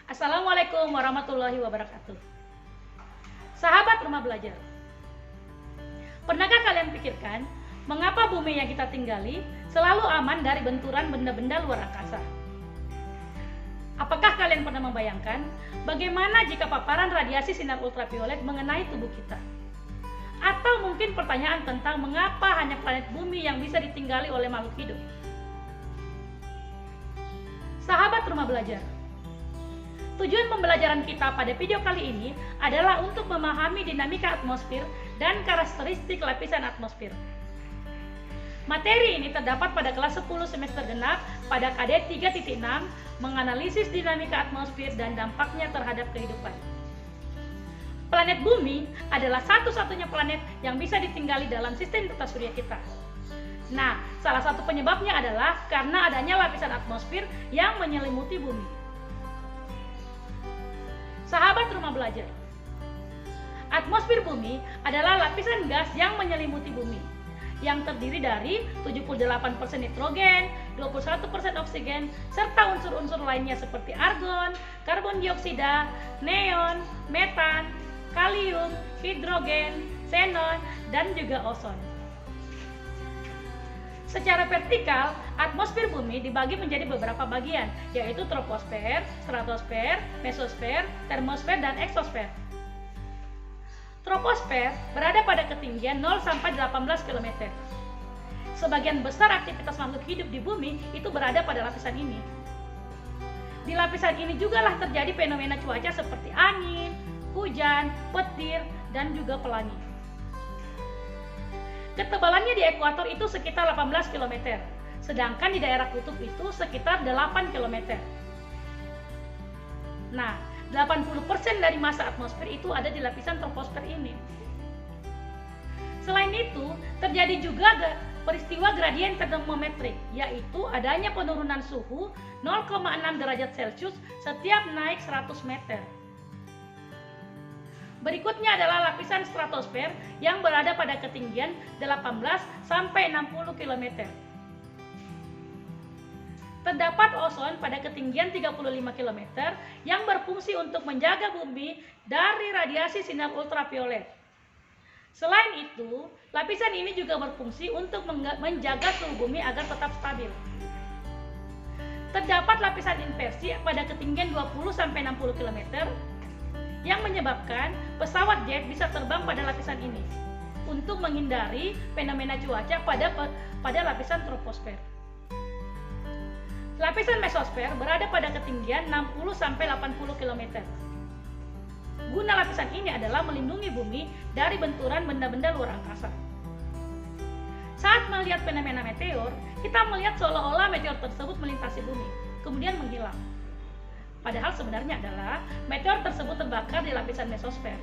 Assalamualaikum warahmatullahi wabarakatuh. Sahabat rumah belajar, pernahkah kalian pikirkan mengapa bumi yang kita tinggali selalu aman dari benturan benda-benda luar angkasa? Apakah kalian pernah membayangkan bagaimana jika paparan radiasi sinar ultraviolet mengenai tubuh kita? Atau mungkin pertanyaan tentang mengapa hanya planet bumi yang bisa ditinggali oleh makhluk hidup? Sahabat rumah belajar, tujuan pembelajaran kita pada video kali ini adalah untuk memahami dinamika atmosfer dan karakteristik lapisan atmosfer. Materi ini terdapat pada kelas 10 semester genap pada KD 3.6 menganalisis dinamika atmosfer dan dampaknya terhadap kehidupan. Planet bumi adalah satu-satunya planet yang bisa ditinggali dalam sistem tata surya kita. Nah, salah satu penyebabnya adalah karena adanya lapisan atmosfer yang menyelimuti bumi. Sahabat rumah belajar, atmosfer bumi adalah lapisan gas yang menyelimuti bumi, yang terdiri dari 78% nitrogen, 21% oksigen, serta unsur-unsur lainnya seperti argon, karbon dioksida, neon, metan, kalium, hidrogen, xenon, dan juga ozon. Secara vertikal, atmosfer bumi dibagi menjadi beberapa bagian, yaitu troposfer, stratosfer, mesosfer, termosfer, dan eksosfer. Troposfer berada pada ketinggian 0 sampai 18 km. Sebagian besar aktivitas makhluk hidup di bumi itu berada pada lapisan ini. Di lapisan ini jugalah terjadi fenomena cuaca seperti angin, hujan, petir, dan juga pelangi. Ketebalannya di ekuator itu sekitar 18 km, sedangkan di daerah kutub itu sekitar 8 km. Nah, 80% dari massa atmosfer itu ada di lapisan troposfer ini. Selain itu, terjadi juga peristiwa gradien termometrik, yaitu adanya penurunan suhu 0,6 derajat Celcius setiap naik 100 meter. Berikutnya adalah lapisan stratosfer yang berada pada ketinggian 18 sampai 60 km. Terdapat ozon pada ketinggian 35 km yang berfungsi untuk menjaga bumi dari radiasi sinar ultraviolet. Selain itu, lapisan ini juga berfungsi untuk menjaga suhu bumi agar tetap stabil. Terdapat lapisan inversi pada ketinggian 20 sampai 60 km yang menyebabkan pesawat jet bisa terbang pada lapisan ini untuk menghindari fenomena cuaca pada lapisan troposfer. Lapisan mesosfer berada pada ketinggian 60 sampai 80 km. Guna lapisan ini adalah melindungi bumi dari benturan benda-benda luar angkasa. Saat melihat fenomena meteor, kita melihat seolah-olah meteor tersebut melintasi bumi, kemudian menghilang. Padahal sebenarnya adalah meteor tersebut terbakar di lapisan mesosfer.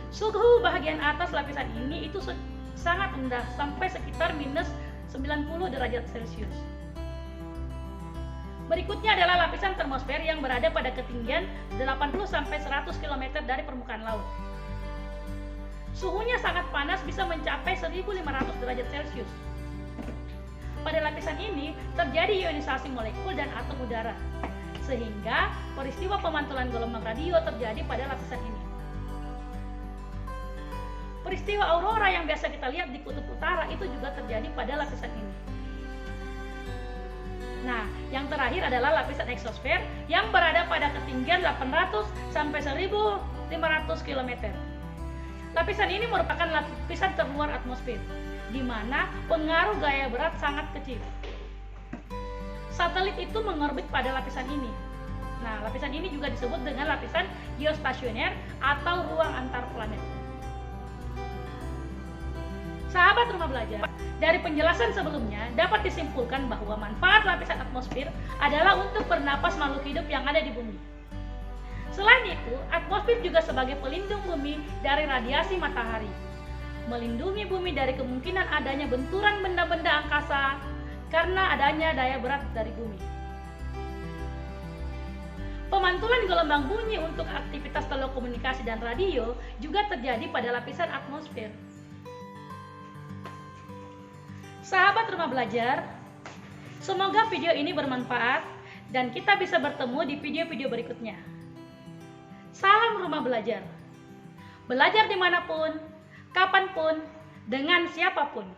Suhu bagian atas lapisan ini itu sangat rendah, sampai sekitar minus 90 derajat Celcius. Berikutnya adalah lapisan termosfer yang berada pada ketinggian 80 sampai 100 km dari permukaan laut. Suhunya sangat panas, bisa mencapai 1500 derajat Celcius. Pada lapisan ini terjadi ionisasi molekul dan atom udara, sehingga peristiwa pemantulan gelombang radio terjadi pada lapisan ini. Peristiwa aurora yang biasa kita lihat di kutub utara itu juga terjadi pada lapisan ini. Nah, yang terakhir adalah lapisan eksosfer yang berada pada ketinggian 800 sampai 1500 km. Lapisan ini merupakan lapisan terluar atmosfer, di mana pengaruh gaya berat sangat kecil. Satelit itu mengorbit pada lapisan ini. Nah, lapisan ini juga disebut dengan lapisan geostasioner atau ruang antar planet. Sahabat rumah belajar, dari penjelasan sebelumnya dapat disimpulkan bahwa manfaat lapisan atmosfer adalah untuk bernapas makhluk hidup yang ada di bumi. Selain itu, atmosfer juga sebagai pelindung bumi dari radiasi matahari, melindungi bumi dari kemungkinan adanya benturan benda-benda angkasa karena adanya daya berat dari bumi. Pemantulan gelombang bunyi untuk aktivitas telekomunikasi dan radio juga terjadi pada lapisan atmosfer. Sahabat rumah belajar, semoga video ini bermanfaat dan kita bisa bertemu di video-video berikutnya. Salam Rumah Belajar. Belajar dimanapun, kapanpun, dengan siapapun.